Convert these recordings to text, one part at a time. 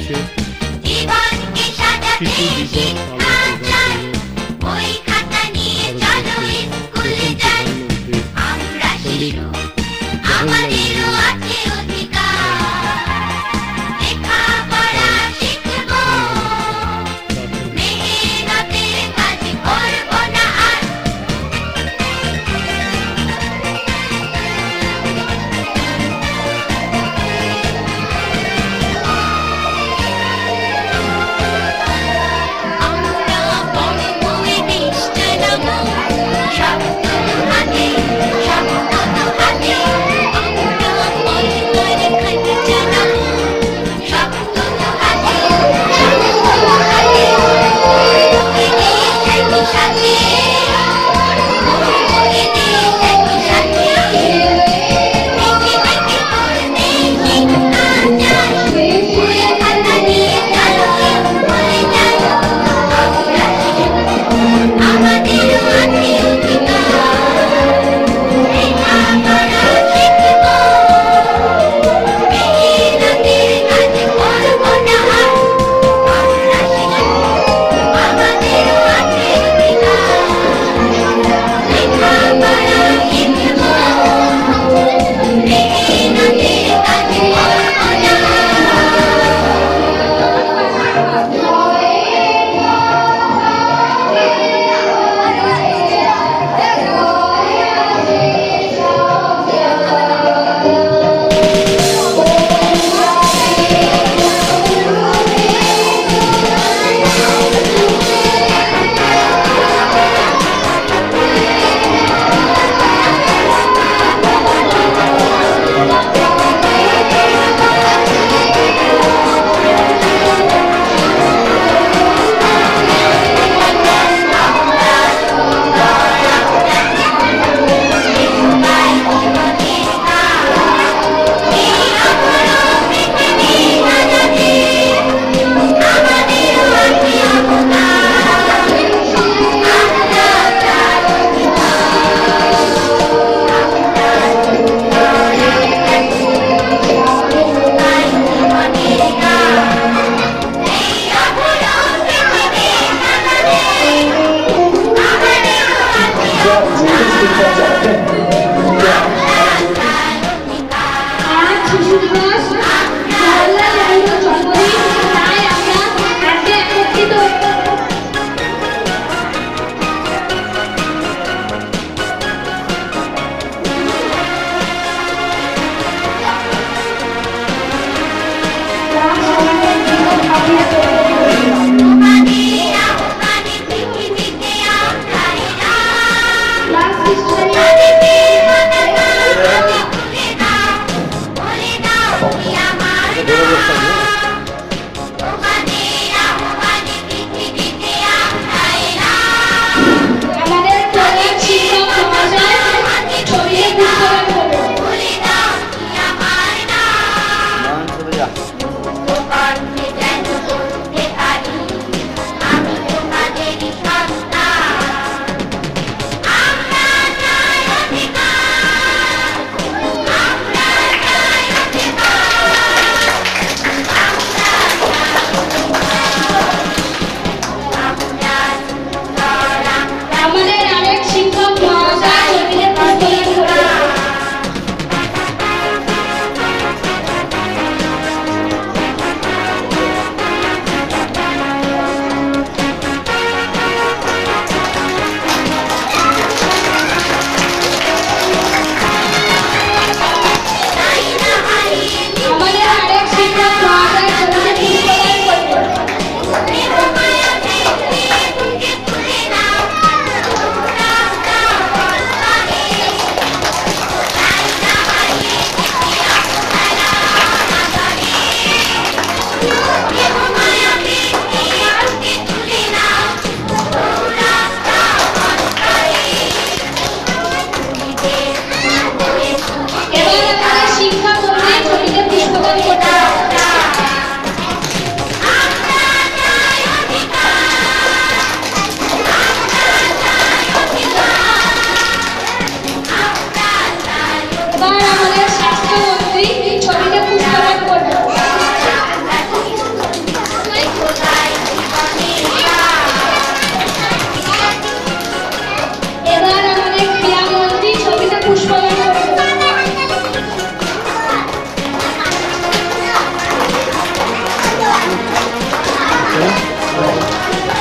দেশে জীবনকে সাজাতে শিশু দিবস শিক্ষার পালন চাই, করবার জন্য বই খাতা নিয়ে চলো স্কুলে যাই। প্রধানমন্ত্রী আমরা পণ্ডিত শিশু, জওহরলাল আমাদেরও নেহরু আছে অধিকার, লেখাপড়া শিখবো, মেহনতের কাজ করবো না আর। আমরা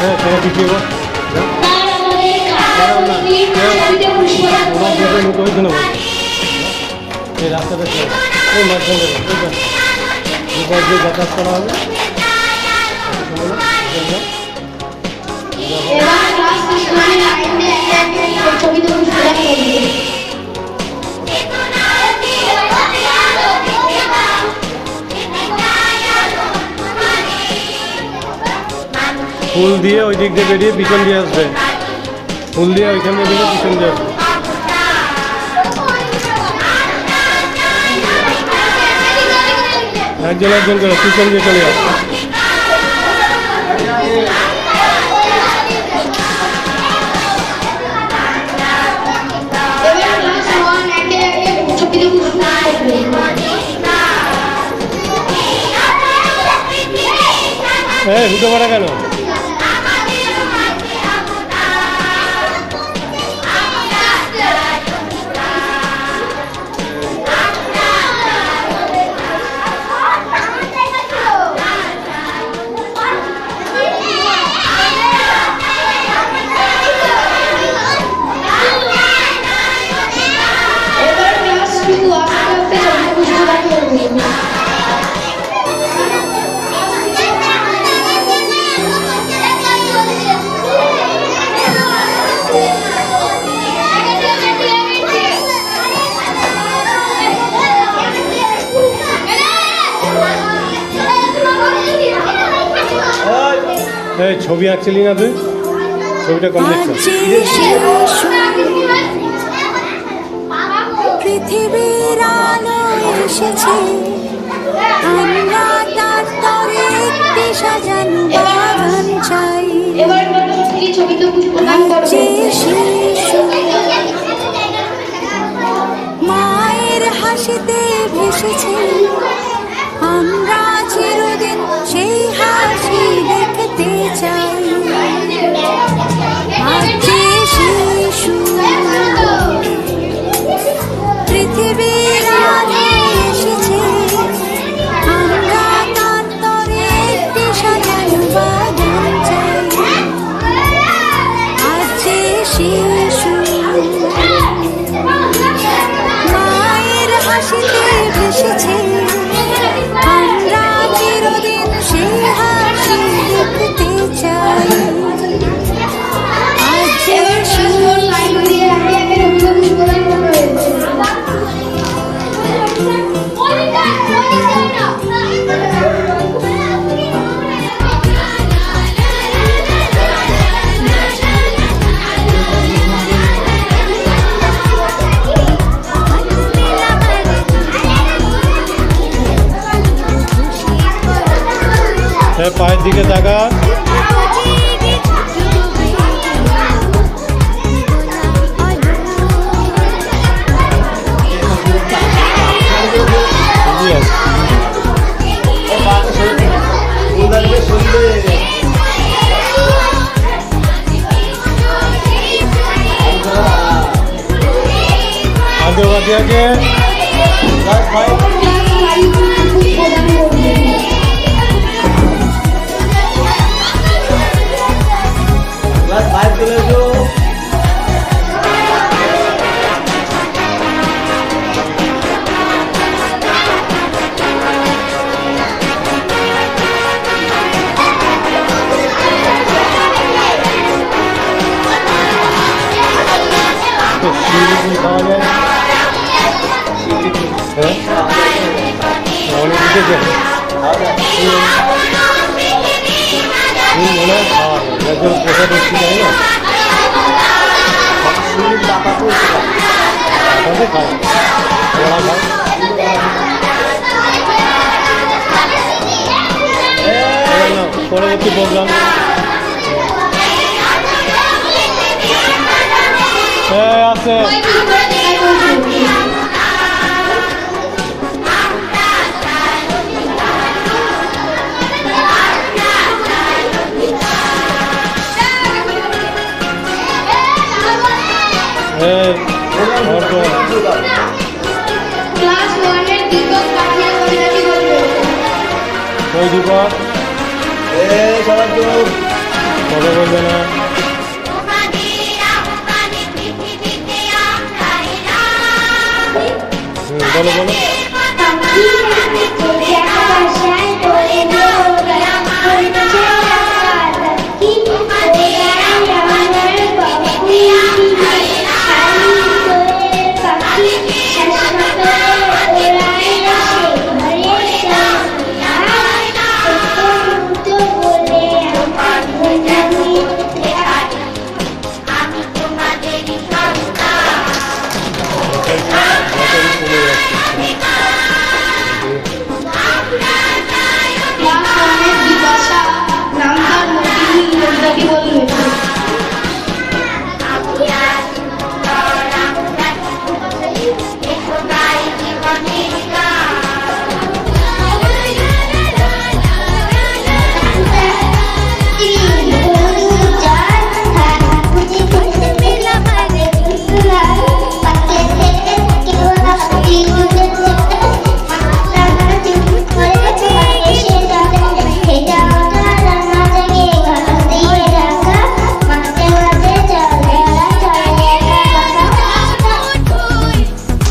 হ্যাঁ সেটা পিছিয়ে বল ওইখানে বল এই রাস্তাটা ছিল ওই মাঝখানে দুপাশ দিয়ে যাতায়াত করা হবে ফুল দিয়ে ওই দিক দিয়ে বেরিয়ে পিছন দিয়ে আসবে ফুল দিয়ে ওইখানে বেরিয়ে পিছন দিয়ে আসবে একজন একজন করে পিছন দিয়ে চলে আসবে ঢুকে পড়া কেন ছবি আঁকছিলি না তুই ছবিটা কমপ্লিট কর পৃথিবীর আলো এসেছে আমরা তার তরে একটি সাজানো বাগান চাই যে শিশু মায়ের হাসিতে ভেসেছে আমরা চিরদিন সেই হাসি দেখতে চাই আর যে শিশু পৃথিবীর আলো এসেছে আমরা তার তরে একটি সাজানো বাগান চাই আর যে শিশু মায়ের হাসিতে ভেসেছে আমরা চিরদিন সেই হাসি দেখতে চাই আর যে শিশু পায়ের দিকে তাকা आगे बढ़ आगे পরবর্তী প্রোগ্রাম আছে ওই দীপক কথা বলবে না। বলো বলো।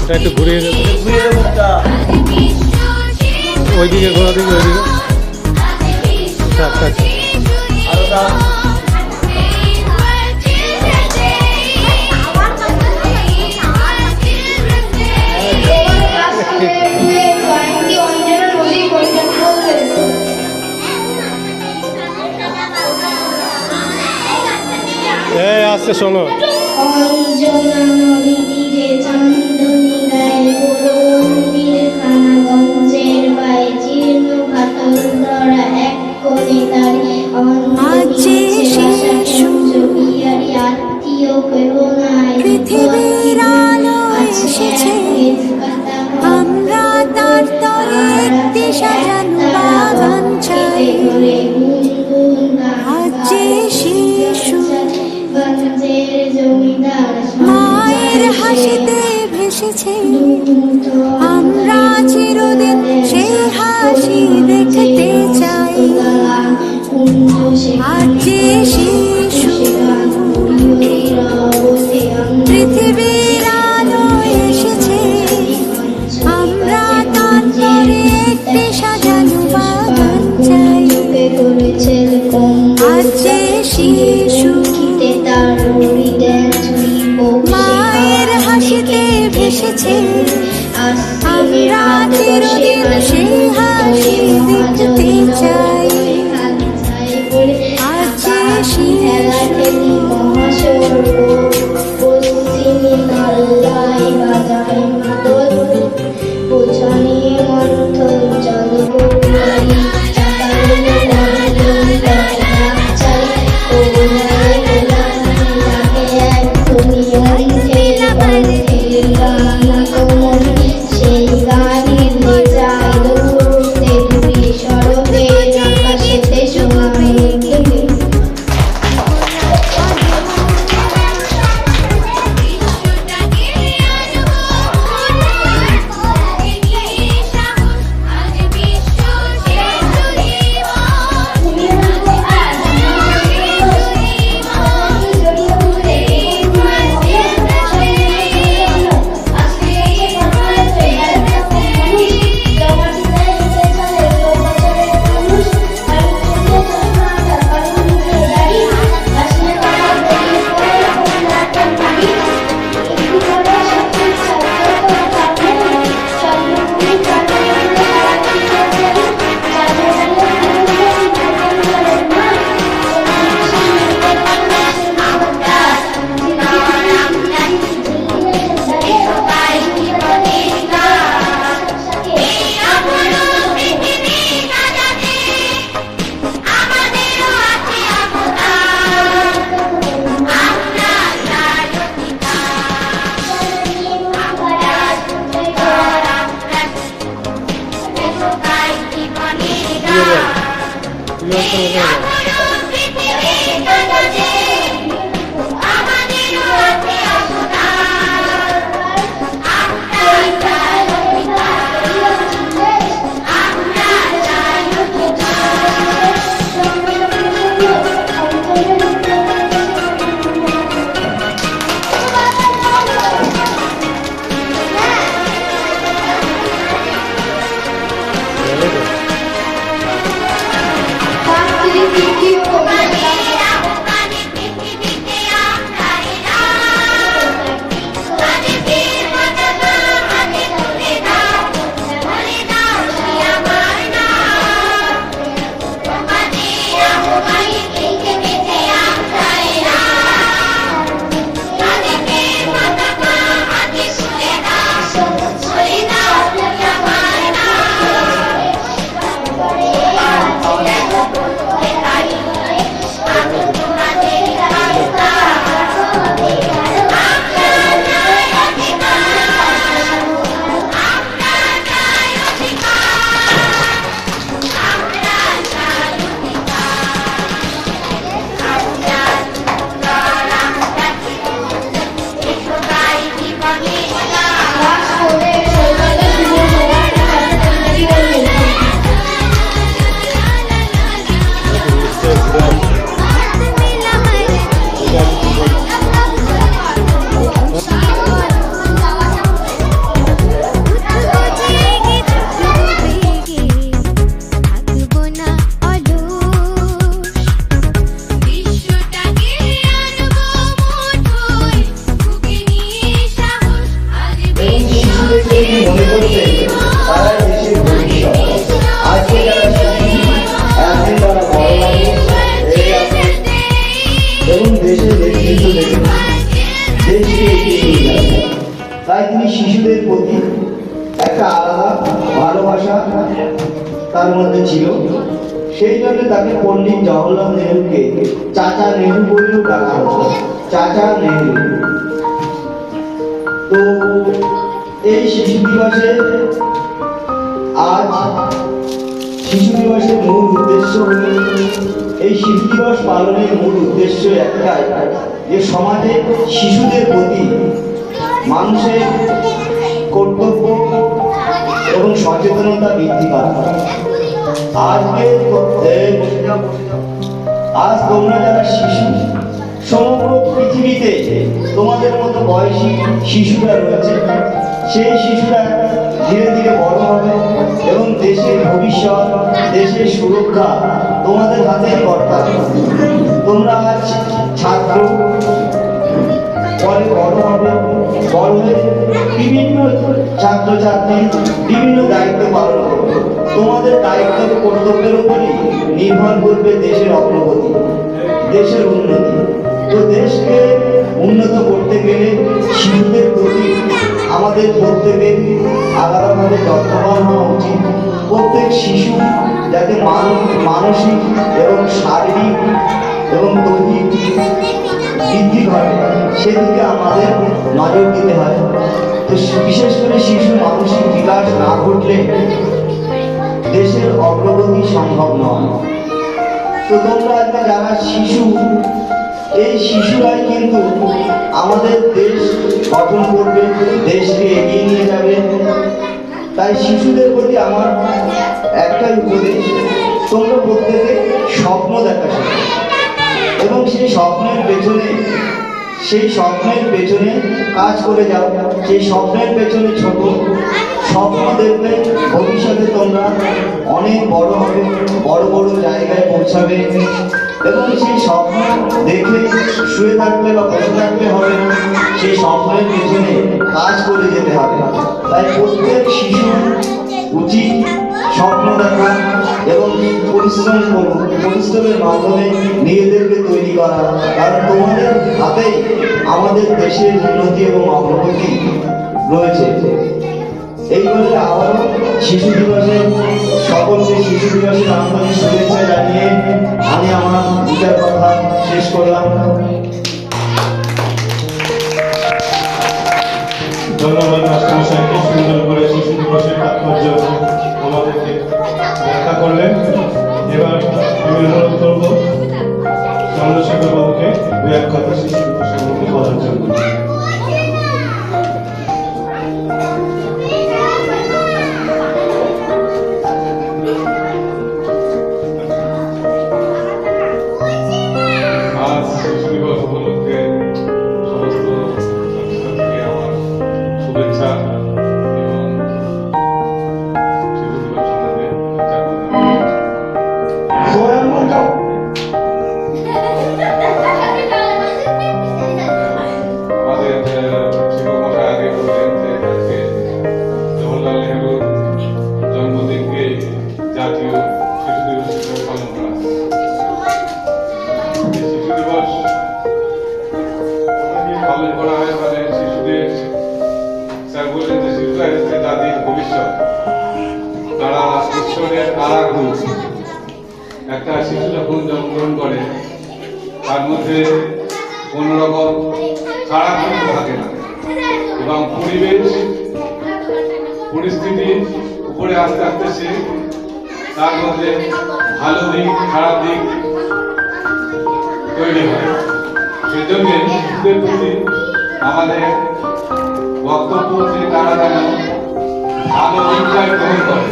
এটা একটু ঘুরিয়ে দেবো, ওইদিকে ঘোরা দিকে, ওইদিকে। আচ্ছা আচ্ছা এই আসছে শোনো। অঞ্জনা নদী তীরে চান্দনী গায়ে পুরোহির খানাগঞ্জের বাই জীর্ণ ভাতর ধরা এক কোণে দাঁড়িয়ে আজকে বিহারি আত্মীয় কেহ নাই পৃথিবীর আলো এসেছে, আমরা তার তরে একটি সাজানো বাগান চাই। আজ যে শিশু মায়ের হাসিতে ভেসেছে, আমরা চিরদিন সেই হাসি দেখতে চাই। আজ যে শিশু পৃথিবীর আলো এসেছে, আমরা তার তরে একটি সাজানো বাগান চাই। আজ যে শিশু মায়ের হাসিতে ভেসেছে, আমরা চিরদিন সেই হাসি দেখতে চাই। আজ যে শিশু তার মধ্যে ছিল। সেই জন্য তাকে পণ্ডিত জওহরলাল নেহরুকে চাচা নেহরু বলেও ডাকা হতো, চাচা নেহরু। তো এই শিশু দিবসে আজ শিশু দিবসের মূল উদ্দেশ্য হল, এই শিশু দিবস পালনের মূল উদ্দেশ্য একটাই, যে সমাজে শিশুদের প্রতি মানুষের কর্তব্য এবং সচেতনতা বৃদ্ধি করা। আজ তোমরা যারা শিশু, সমগ্র পৃথিবীতে তোমাদের মতো বয়সী শিশুরা রয়েছে, সেই শিশুরা ধীরে ধীরে বড় হবে এবং দেশের ভবিষ্যৎ, দেশের সুরক্ষা তোমাদের হাতেই কর্তব্য। তোমরা আজ ছাত্র, পরে বড় হবে, বড় হয়ে বিভিন্ন ছাত্রছাত্রী বিভিন্ন দায়িত্ব পালন করবে। তোমাদের দায়িত্ব কর্তব্যের উপরই নির্ভর করবে দেশের অগ্রগতি, দেশের উন্নতি। তো দেশকে উন্নত করতে গেলে শিশুদের প্রতি আমাদের প্রত্যেকের আলাদাভাবে যত্নবান হওয়া উচিত। প্রত্যেক শিশু যাতে মানসিক এবং শারীরিক এবং দৈহিক বৃদ্ধি ঘটে, সেদিকে আমাদের নজর দিতে হয়। তো বিশেষ করে শিশুর মানসিক বিকাশ না ঘটলে দেশের অগ্রগতি সম্ভব নয়। তো তোমরা যারা শিশু, এই শিশুরাই কিন্তু আমাদের দেশ গঠন করবে, দেশকে এগিয়ে নিয়ে যাবে। তাই শিশুদের প্রতি আমার একটাই উপদেশ, তোমরা প্রত্যেকে স্বপ্ন দেখা শেখো এবং সেই স্বপ্নের পেছনে কাজ করে যাও। সেই স্বপ্নের পেছনে ছোট স্বপ্ন দেখবে, ভবিষ্যতে তোমরা অনেক বড় হবে, বড় বড় জায়গায় পৌঁছাবে। এবং সেই স্বপ্ন দেখে শুয়ে থাকলে বা বসে থাকলে হবে না, সেই স্বপ্নের পেছনে কাজ করে যেতে হবে। তাই প্রত্যেক শিশু উচিত স্বপ্ন দেখা এবং পরিশ্রম করুন, পরিশ্রমের মাধ্যমে নিজেদেরকে তৈরি করা। কারণ তোমাদের হাতেই আমাদের দেশের উন্নতি এবং অগ্রগতি রয়েছে। এই বলে আবারও শিশু দিবসে সকলকে শিশু দিবসের আন্তরিক শুভেচ্ছা জানিয়ে আমি আমার দুটার কথা শেষ করলাম। ধন্যবাদ মাস্টারমশাইকে, সুন্দর করে শিশু দিবসের তাৎপর্য আমাদেরকে ব্যাখ্যা করলেন। এবার আমি অনুরোধ করব চন্দ্রশেখর বাবুকে দু এক কথা শিশু দিবসের মধ্যে বলার জন্য। আজ শিশু দিবস উপলক্ষে সমস্ত ছাত্রছাত্রীকে আমার শুভেচ্ছা এবং শিশু দিবস সম্বন্ধে আমাদের শিক্ষক মশাই আগে বললেন যে আজকে জওহরলাল নেহরুর জন্মদিনকে জাতীয় শিশু দিবস হিসেবে পালন করা হয়। শিশু দিবস পালন করা হয় মানে শিশুদের, স্যার বললেন যে শিশুরা হচ্ছে জাতির ভবিষ্যৎ, তারা ঈশ্বরের আরাক রূপ। একটা শিশু যখন জন্মগ্রহণ করে তার মধ্যে কোন রকম খারাপ কিছু থাকে না এবং পরিবেশ পরিস্থিতি উপরে আস্তে আস্তে সে তার মধ্যে ভালো দিক খারাপ দিক তৈরি হয়। সেজন্য শিশুদের প্রতি আমাদের বক্তব্য যে তারা যেন ভালো দিকটাই গ্রহণ করে,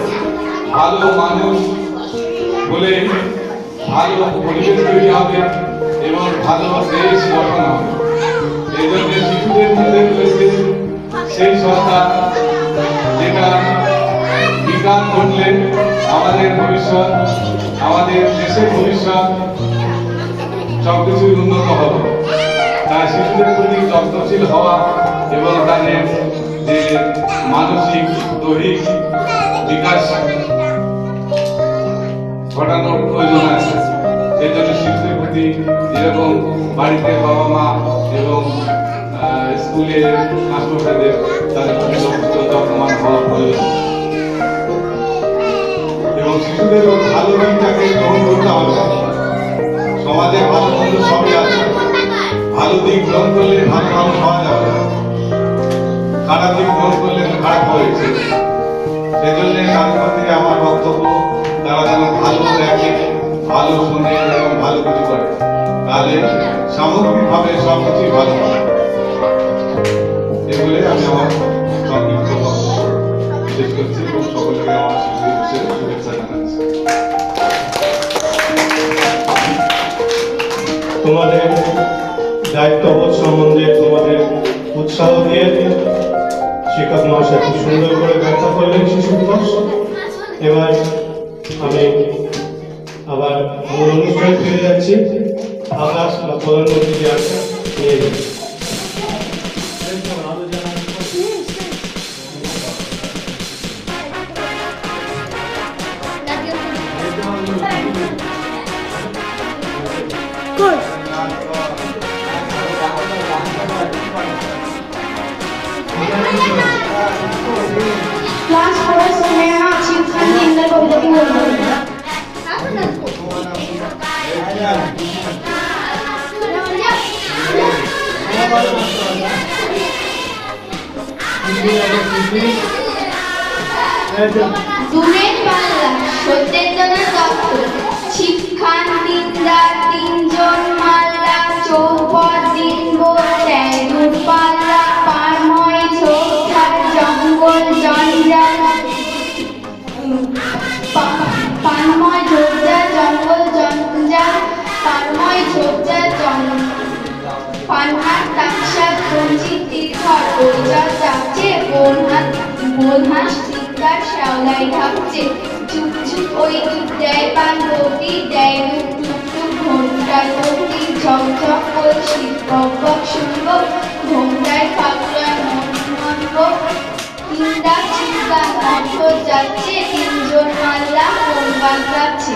ভালো মানুষ বলে ভালো পরিবেশ তৈরি হবে এবং ভালো দেশ গঠন হবে। এই জন্য শিশুদের মধ্যে রয়েছে সেই সত্তা যেটা বিকাশ ঘটলে আমাদের ভবিষ্যৎ, আমাদের দেশের ভবিষ্যৎ সবকিছুই উন্নত হবে। তাই শিশুদের প্রতি যত্নশীল হওয়া এবং তাদের যে মানসিক দৈহিক বিকাশ ঘটানোর প্রয়োজন আছে। সেই জন্য শিশুদের প্রতি যেরকম বাড়িতে বাবা মা এবং স্কুলে মাস্টারদের তাদের প্রতি যথেষ্ট যত্নবান হওয়া প্রয়োজন। এবং এবং শিশুদের ভালো দিকটাকে গ্রহণ করতে হবে। সমাজে ভালো মন্দ সবই আছে, ভালো দিক গ্রহণ করলে ভালো মানুষ হওয়া যাবে, খারাপ দিক গ্রহণ করলে খারাপ হয়েছে। সেই জন্য তাদের প্রতি আমার বক্তব্য, তারা যেন ভালো দেখে, ভালো শুনে এবং ভালো কিছু করে, তাহলে সামগ্রিকভাবে সব কিছুই ভালো হবে। এগুলো আমি আমার সংক্ষিপ্ত বক্তব্য শেষ করছি এবং সকলকে আমার শিশু দিবসের শুভেচ্ছা জানাচ্ছি। তোমাদের দায়িত্ববোধ সম্বন্ধে তোমাদের উৎসাহ দিয়ে শিক্ষক মহাশয় খুব সুন্দর করে ব্যাখ্যা করলেন শিশু দিবস। এবার আমি আবার মূল অনুষ্ঠানে ফিরে যাচ্ছি। আকাশ বা প্রধানমন্ত্রী যে আছে নিয়ে যাচ্ছি। ক্লাস 4 স্নেহা শিক্ষা নিন্দা কবিতাটি বলবো। দূরের পাল্লা সত্যেন্দ্রনাথ দত্ত, শিক্ষান তিনদা তিনজন মাল্লা, চৌপদ দিন দেয় দূরপাল্লা, পারময় ঝোপঝাড় জঙ্গল জঞ্জাল, পানময় ঝোপঝাড় জঙ্গল জঞ্জাল, পানময় ঝোপঝাড় জঙ্গল, পানহাট তাকসাদ রঞ্জিত তীর্থর পরিচয় যাচ্ছে, বোনহাস চিৎকার শ্যাওলাই ঢাকছে, চুপ চুপ ওই চুপ দেয় পান বটি, দেয় টুক টুক টুক ঘন্টায় বটি, ঝকঝক কলসি বক বক শুনব, ঘন্টায় ফাঁকলায় মনব, তিনটা চিৎকার মঠ যাচ্ছে, তিনজন মাল্লা কোন বাজাচ্ছে।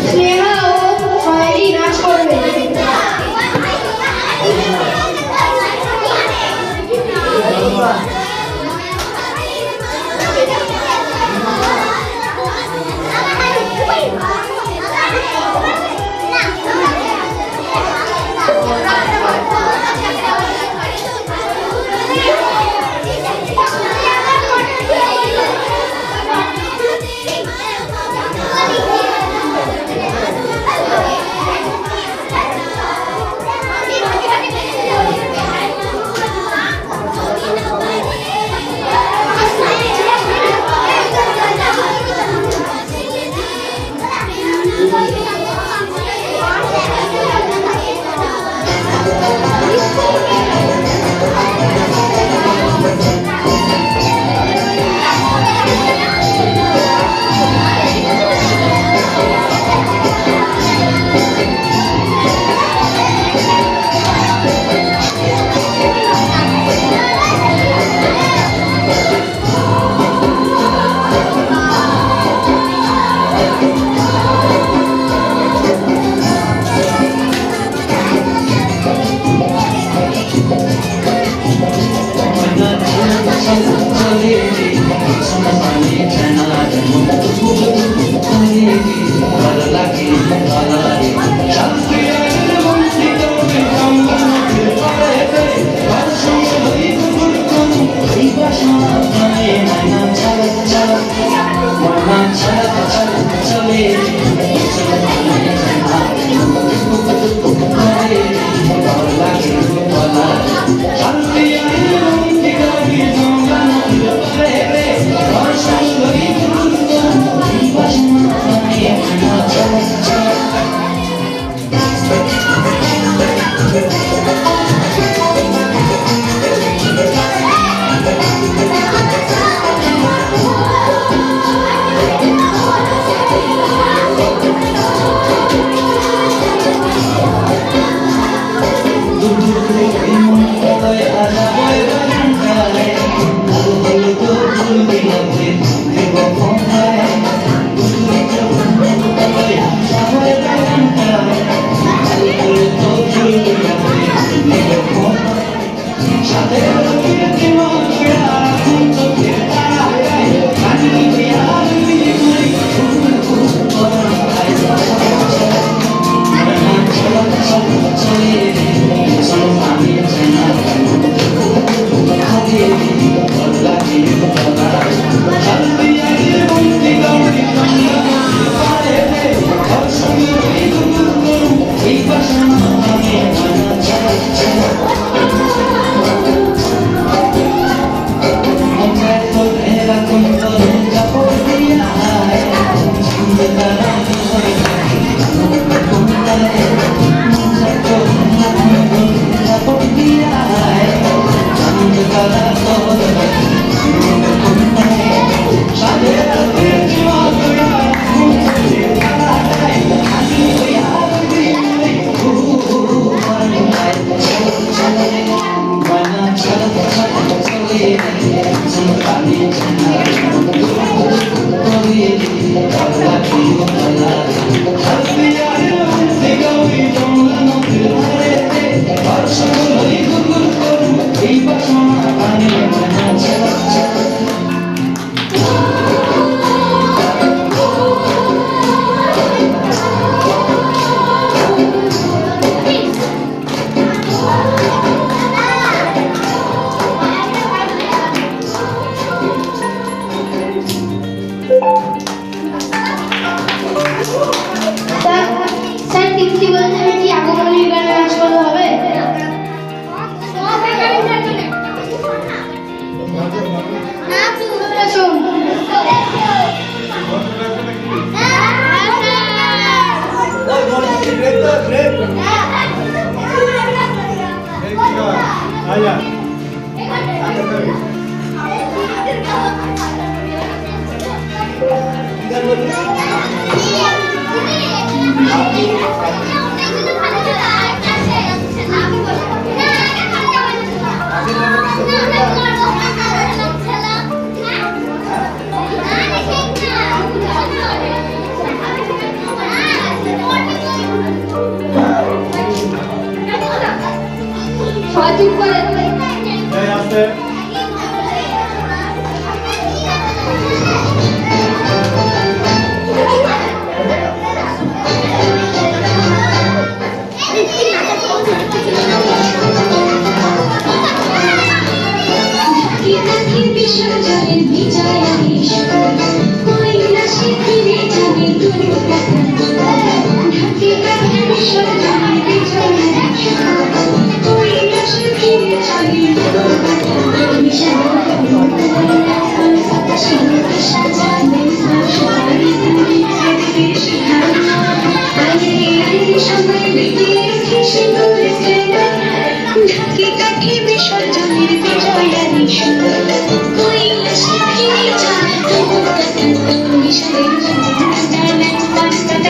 স্নেহা ও সহেলি নাচ করবে।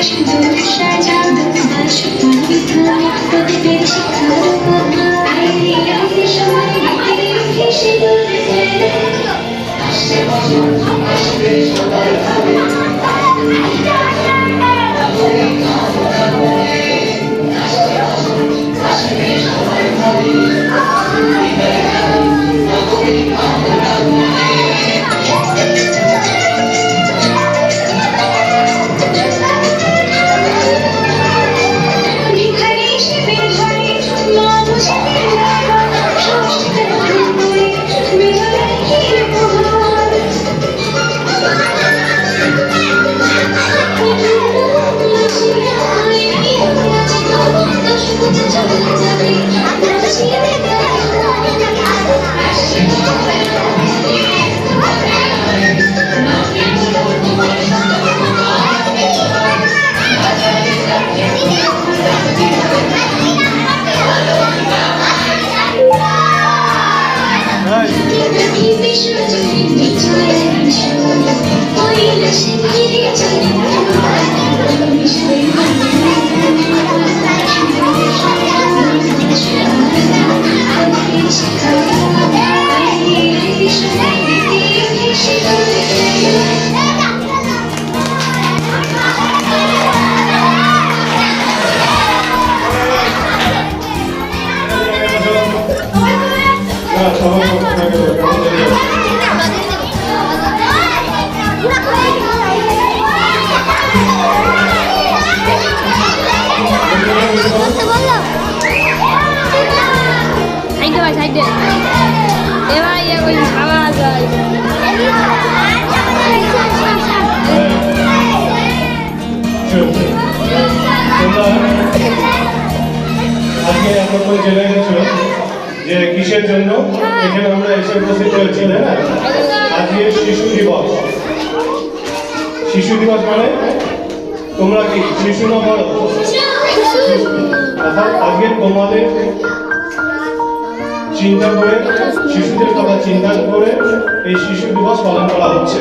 সুযোগ সাজা দাস পরিধান প্রদীপের শিখার কথা আইরে আইরে সময় আইরে ভেসে দূরে আসছে বছর আসবে সবার ভাবে আজকে এখন জেনে গেছো যে কিসের জন্য এখানে আমরা এসে উপস্থিত হয়েছি, তাই না? আজকে শিশু দিবস। শিশু দিবস মানে তোমরা কি শিশু না বড়? অর্থাৎ আজকে তোমাদের চিন্তা করে, শিশুদের কথা চিন্তা করে এই শিশু দিবস পালন করা হচ্ছে।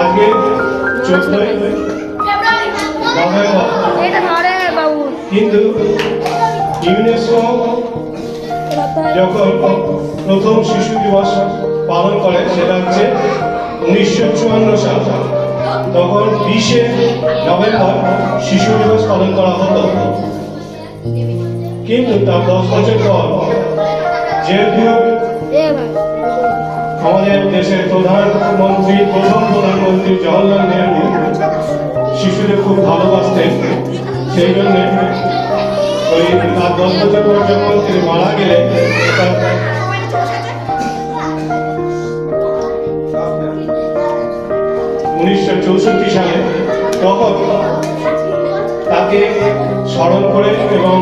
আজকে 14ই নভেম্বর, কিন্তু ইউনেস্কো যখন প্রথম শিশু দিবস পালন করে সেটা হচ্ছে 1954 সাল। তখন 20শে নভেম্বর শিশু দিবস পালন করা হতো, কিন্তু তার 10 বছর পর যেহেতু আমাদের দেশের প্রধানমন্ত্রী, প্রথম প্রধানমন্ত্রী জওহরলাল নেহরু শিশুদের খুব ভালোবাসতেন, সেই জন্যে ওই তার 10 বছর পর যখন তিনি মারা গেলেন, 1964 সালে, তখন তাকে স্মরণ করে এবং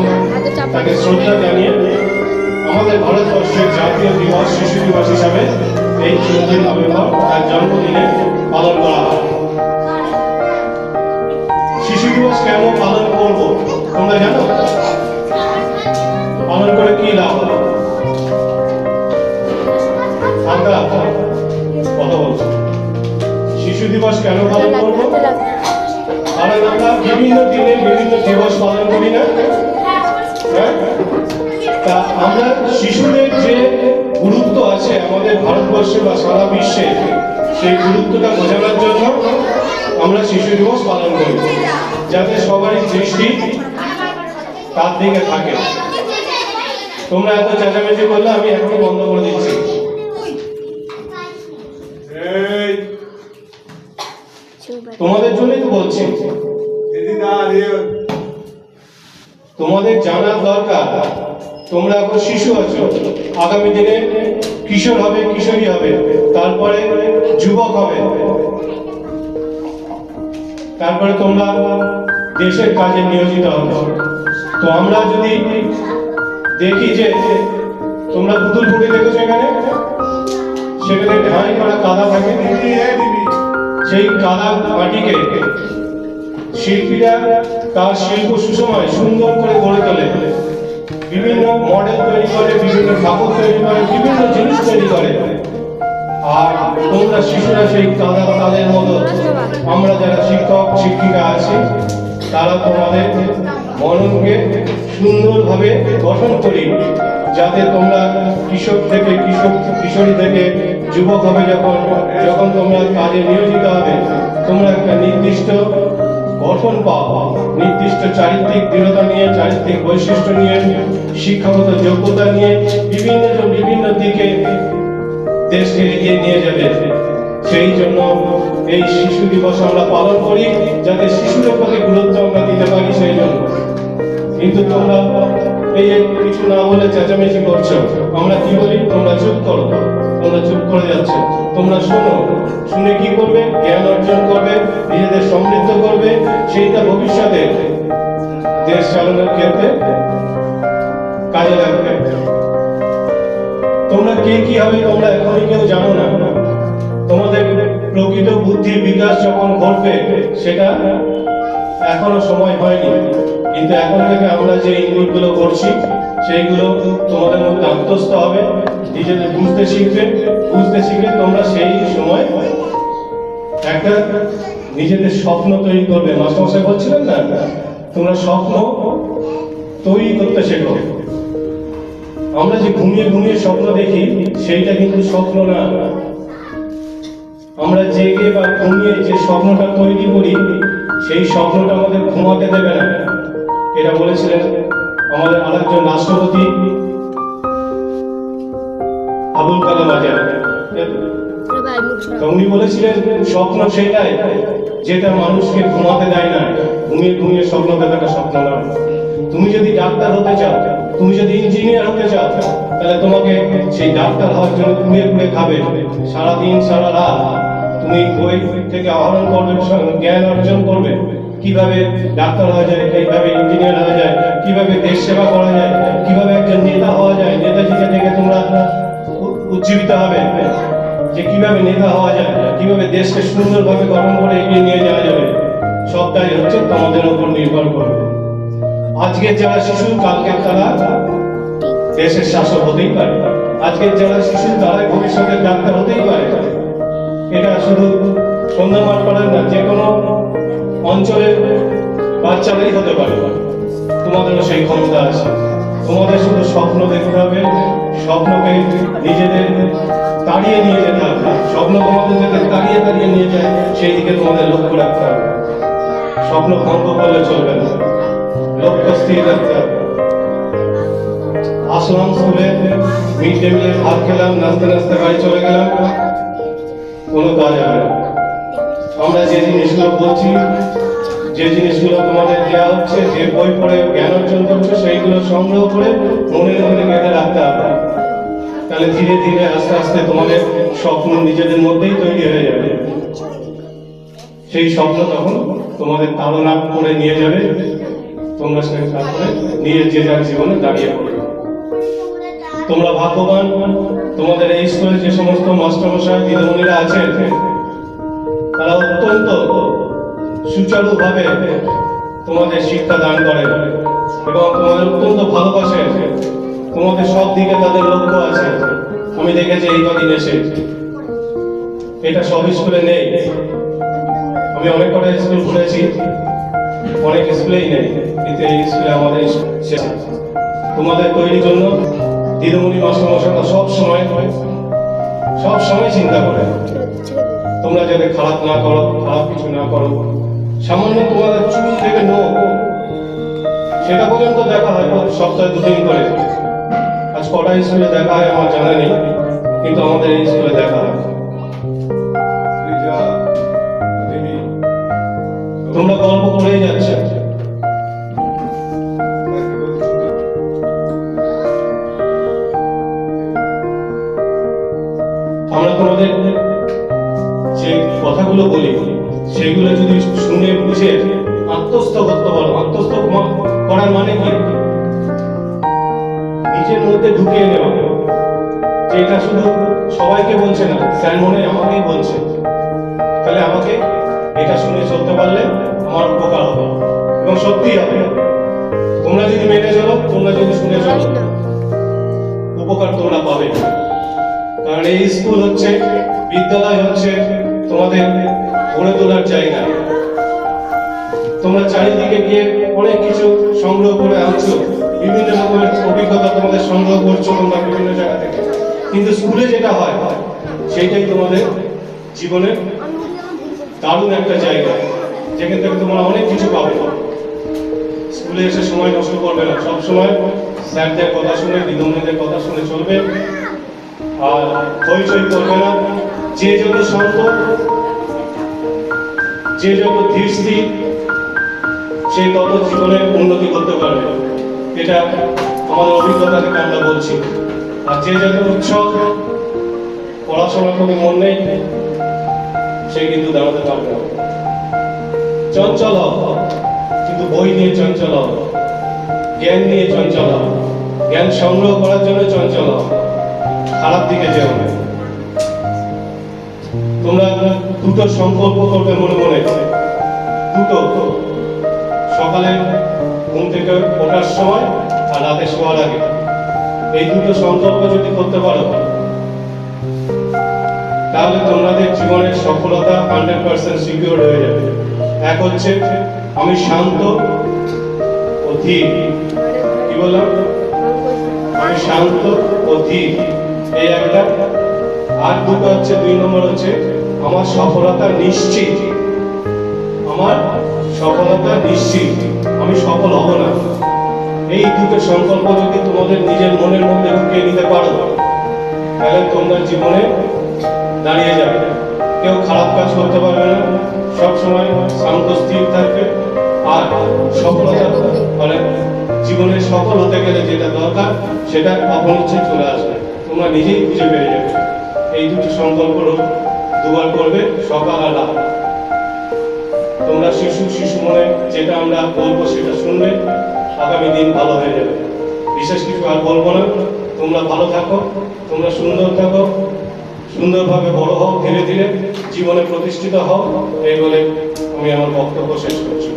তাকে শ্রদ্ধা জানিয়ে আমাদের ভারতবর্ষের জাতীয় দিবস শিশু দিবস হিসাবে এই 14 নভেম্বর তার জন্মদিনে পালন করা হয়। শিশু দিবস কেন পালন করব তোমরা জানো? পালন করে কি লাভ? আমরা কথা বলছি, শিশু দিবস কেন পালন করব? কারণ আমরা বিভিন্ন দিনে বিভিন্ন দিবস পালন করি না? হ্যাঁ, তা আমরা শিশুদের যে গুরুত্ব আছে আমাদের ভারতবর্ষে বা সারা বিশ্বে, সেই গুরুত্বটা বোঝানোর জন্য আমরা শিশু দিবস পালন করি, যাতে সবারই দৃষ্টি তার দিকে থাকে। তোমরা এত চেঁচামেচি করলে আমি এখনই বন্ধ করে দিচ্ছি। তোমাদের জন্যই তো বলছি, তোমাদের জানার দরকার তোমরা এখন শিশু আছো, আগামী দিনে কিশোর হবে, কিশোরী হবে, তারপরে যুবক হবে, তারপরে তোমরা দেশের কাজে নিয়োজিত হবে। তো আমরা যদি দেখি যে তোমরা পুতুল ফুটি দেখেছো এখানে, সেখানে ঢাই করা কাদা থাকে, সেই কাদা মাটিকে শিল্পীরা তার শিল্প সুসময় সুন্দর করে গড়ে তোলে, বিভিন্ন মডেল তৈরি করে, বিভিন্ন ঠাকুর তৈরি করে, বিভিন্ন জিনিস তৈরি করে। আর তোমরা শিশুরা সেই তাদের মতো আমরা যারা শিক্ষক শিক্ষিকা আছি তারা তোমাদের মননকে সুন্দরভাবে গঠন করি, যাতে তোমরা কিশোর থেকে কিশোরী থেকে যুবক হবে যখন তোমরা কাজে নিয়োজিত হবে, তোমরা একটা নির্দিষ্ট গঠন পাও, নির্দিষ্ট চারিত্রিক দৃঢ়তা নিয়ে, চারিত্রিক বৈশিষ্ট্য নিয়ে, শিক্ষাগত যোগ্যতা নিয়ে বিভিন্ন দিকে দেশকে এগিয়ে নিয়ে যাবে। সেই জন্য এই শিশু দিবস আমরা পালন করি, যাতে শিশুদের প্রতি গুরুত্ব আমরা দিতে পারি সেই জন্য। কিন্তু তোমরা এই কিছু না বলে চেঁচামেচি করছো, আমরা কি বলি? তোমরা চুপ করো, তোমরা চুপ করে যাচ্ছ। তোমরা শোনো, শুনে কি করবে? জ্ঞান অর্জন করবে, নিজেদের সমৃদ্ধ করবে, সেইটা ভবিষ্যতে দেশ চালানোর ক্ষেত্রে কাজে লাগবে। তোমরা কে কি হবে তোমরা এখনই কেউ জানো না। তোমাদের প্রকৃত বুদ্ধির বিকাশ যখন ঘটবে সেটা এখনো সময় হয়নি, কিন্তু এখন থেকে আমরা যে ইনপুটগুলো করছি সেইগুলো তোমাদের মধ্যে আত্মস্থ হবে, নিজেদের বুঝতে শিখবে তোমরা সেই সময় একটা নিজেদের স্বপ্ন তৈরি করবে। মাস্টারমশাই বলছিলেন না, তোমরা স্বপ্ন তৈরি করতে শেখো। আমরা যে ঘুমিয়ে স্বপ্ন দেখি সেইটা কিন্তু স্বপ্ন না। আমরা জেগে বা ঘুমিয়ে যে স্বপ্নটা তৈরি করি সেই স্বপ্নটা আমাদের ঘুমাতে দেবে না। এটা বলেছিলেন আমাদের আরেকজন রাষ্ট্রপতি আবুল কালাম আজাদ। উনি বলেছিলেন স্বপ্ন সেটাই যেটা মানুষকে ঘুমাতে দেয় না। ঘুমিয়ে স্বপ্ন দেখাটা স্বপ্ন না। তুমি যদি ডাক্তার হতে চাও, তুমি যদি ইঞ্জিনিয়ার হতে চাও, তাহলে তোমাকে সেই ডাক্তার হওয়ার জন্য কুড়ে খাবে সারাদিন সারা রাত। তুমি বই থেকে আহরণ করবে, জ্ঞান অর্জন করবে, কিভাবে ডাক্তার হওয়া যায়, কিভাবে ইঞ্জিনিয়ার হওয়া যায়, কিভাবে দেশ সেবা করা যায়, কিভাবে একজন নেতা হওয়া যায়। নেতাজিকে দেখে তোমরা উজ্জীবিত হবে যে কিভাবে নেতা হওয়া যায়, কিভাবে দেশকে সুন্দরভাবে গঠন করে এগিয়ে নিয়ে যাওয়া যাবে। সবটাই হচ্ছে তোমাদের উপর নির্ভর করবে। আজকের যারা শিশু, কালকের তারা দেশের শাসক হতেই পারে। আজকের যারা শিশু তারাই ভবিষ্যতের ডাক্তার হতেই পারে। এটা শুধু সন্ধ্যামার করার না, যে কোনো অঞ্চলের বাচ্চারাই হতে পারে। তোমাদেরও সেই ক্ষমতা আছে। তোমাদের শুধু স্বপ্ন দেখতে হবে, স্বপ্নকে নিজেদের তাড়িয়ে নিয়ে যেতে হবে। স্বপ্ন তোমাদের যাতে তাড়িয়ে নিয়ে যায় সেই দিকে তোমাদের লক্ষ্য রাখতে হবে। স্বপ্ন ভঙ্গ করলে চলবে না, লক্ষ্য স্থির রাখতে হবে। আসলাম স্কুলে, মিড ডে মিলে ভাত খেলাম, নাচতে বাড়ি চলে গেলাম, কোনো কাজ হবে না। আমরা যে জিনিসগুলো বলছি, যে জিনিসগুলো তোমাদের দেওয়া হচ্ছে, যে বই পড়ে জ্ঞান অর্জন করছো, সেইগুলো সংগ্রহ করে মনের মধ্যে গেঁথে রাখতে হবে। তাহলে ধীরে ধীরে আস্তে আস্তে তোমাদের স্বপ্ন নিজেদের মধ্যেই তৈরি হয়ে যাবে। সেই স্বপ্ন তখন তোমাদের তাড়না করে নিয়ে যাবে, তোমরা সেই তারপরে নিজের যে যার জীবনে দাঁড়িয়ে পড়বে। তোমরা ভাগ্যবান, তোমাদের এই স্কুলে যে সমস্ত মাস্টারমশাই দিদিমণিরা আছেন তারা অত্যন্ত সুচারুভাবে তোমাদের শিক্ষা দান করেন এবং তোমাদের অত্যন্ত ভালোবাসেন। তোমাদের সব দিকে তাদের লক্ষ্য আছে। আমি দেখেছি এই কদিন এসে, এটা সব স্কুলে নেই। আমি অনেক কটা স্কুল ঘুরেছি, অনেক স্কুলেই নেই, কিন্তু এই স্কুলে আমাদের তোমাদের তৈরির জন্য দিদিমণি মাস্টারমশাইরা সব সময় চিন্তা করে তোমরা যাতে খারাপ না করো, খারাপ কিছু না করো। সামান্য তোমাদের চুল থেকে নখ সেটা পর্যন্ত দেখা হয় সপ্তাহে 2 দিন করে। আজ কটা স্কুলে দেখা হয় আমার জানা নেই, কিন্তু আমাদের এই স্কুলে দেখা হয়। তোমরা গল্প করেই যাচ্ছ। আমরা তোমাদের যে কথাগুলো বলি সেগুলো যদি শুনে বুঝে আত্মস্থ করতে পারো। আত্মস্থ করার মানে কি? নিজের মধ্যে ঢুকিয়ে নেওয়া। যেটা শুধু সবাইকে বলছে না, স্যার মনে আমাকেই বলছে, তাহলে আমাকে এটা শুনে চলতে পারলে আমার উপকার হবে এবং সত্যি হবে। তোমরা যদি মেনে চলো, তোমরা যদি শুনে চলো, উপকার তোমরা পাবে। কারণ এই স্কুল হচ্ছে বিদ্যালয় হচ্ছে তোমাদের গড়ে তোলার জায়গা। তোমরা চারিদিকে গিয়ে অনেক কিছু সংগ্রহ করে আনছো, বিভিন্ন রকমের অভিজ্ঞতা তোমাদের সংগ্রহ করছো তোমরা বিভিন্ন জায়গা থেকে, কিন্তু স্কুলে যেটা হয় সেইটাই তোমাদের জীবনের দারুণ একটা জায়গা, যেখান থেকে তোমরা অনেক কিছু পাবে। স্কুলে এসে সময় নষ্ট করবে না, সব সময় স্যারদের কথা শুনে, দিদিমণিদের কথা শুনে চলবে, আর হইচই করবে না। যে যত শান্ত, যে যত ধীর স্থির, সে তত জীবনে উন্নতি করতে পারবে। এটা আমাদের অভিজ্ঞতা থেকে আমরা বলছি। আর যে যত উৎসব, পড়াশোনার প্রতি মন নেই, সে কিন্তু দাঁড়াতে পারবে না। চঞ্চল হও, কিন্তু বই নিয়ে চঞ্চল হও, জ্ঞান নিয়ে চঞ্চল হও, জ্ঞান সংগ্রহ করার জন্য চঞ্চল হও, খারাপ দিকে যেও না। তোমরা দুটো সংকল্প করবে মনে মনে, দুটো, সকালে ঘুম থেকে ওঠার সময় আর রাতে শোয়ার আগে। এই দুটো সংকল্প যদি করতে পারো, তাহলে তোমাদের জীবনের সফলতা 100% সিকিউর হয়ে যাবে। এক হচ্ছে আমি শান্ত ও ধীর। কি বললাম? আমি শান্ত ও ধীর, এই একটা। আর দুটো হচ্ছে, 2 নম্বর হচ্ছে আমার সফলতা নিশ্চিত। আমার সফলতা নিশ্চিত, আমি সফল হব না। এই দুটো সংকল্প যদি তোমাদের নিজের মনের মধ্যে ঢুকিয়ে নিতে পারো, তাহলে তোমরা জীবনে দাঁড়িয়ে যাবে। কেউ খারাপ কাজ করতে পারবে না, সবসময় শান্ত স্থির থাকবে। আর সফলতা মানে জীবনে সফল হতে গেলে যেটা দরকার, সেটা আপন ইচ্ছে চলে আসবে, তোমরা নিজেই খুঁজে পেয়ে যাবে। এই দুটো সংকল্প দুবার করবে, সকাল আর রাত। তোমরা শিশু মনে যেটা আমরা বলবো সেটা শুনবে, আগামী দিন ভালো হয়ে যাবে। বিশেষ কিছু আর বলবো না। তোমরা ভালো থাকো, তোমরা সুন্দর থাকো, সুন্দরভাবে বড় হও, ধীরে ধীরে জীবনে প্রতিষ্ঠিত হও, এই বলে আমি আমার বক্তব্য শেষ করছি।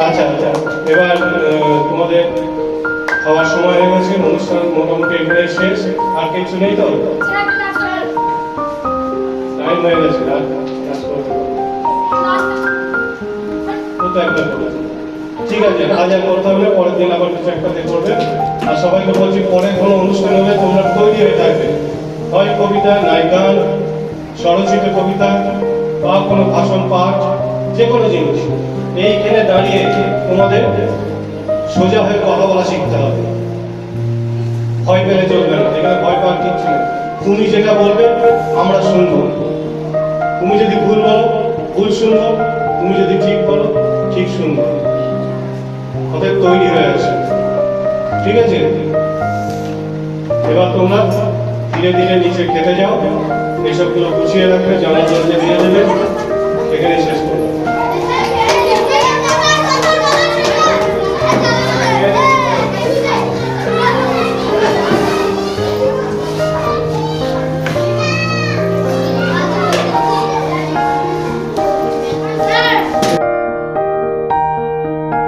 আচ্ছা আচ্ছা, এবার তোমাদের খাওয়ার সময় হয়ে গেছে, অনুষ্ঠান মোটামুটি এখানে শেষ। আর কিছু নেই তো? টাইম হয়ে গেছে, আর ঠিক আছে, আজ আর করতে হবে না, পরের দিন আবার কিছু একটা করবে। আর সবাইকে বলছি, পরে কোনো অনুষ্ঠান হলে তোমরা তৈরি হয়ে থাকবে, হয় কবিতা, নাই গান, স্বরচিত কবিতা বা কোনো ভাষণ পাঠ, যে কোনো জিনিস। এইখানে দাঁড়িয়ে তোমাদের সোজা হয়ে কথা বলা শিখতে হবে, ভয় পেলে চলবে না। এখানে ভয় পাওয়ার কিচ্ছু নেই। তুমি যেটা বলবে আমরা শুনবো, তুমি যদি ভুল বলো ভুল শুনবো, তুমি যদি ঠিক বলো ঠিক শুনবো। ওদের তৈরি হয়ে আছে, ঠিক আছে? এবার তোমরা ধীরে ধীরে নিচে খেতে যাও, এসবগুলো গুছিয়ে রাখবে, জানার জন্য দিয়ে দেবে, এখানে শেষ করবে।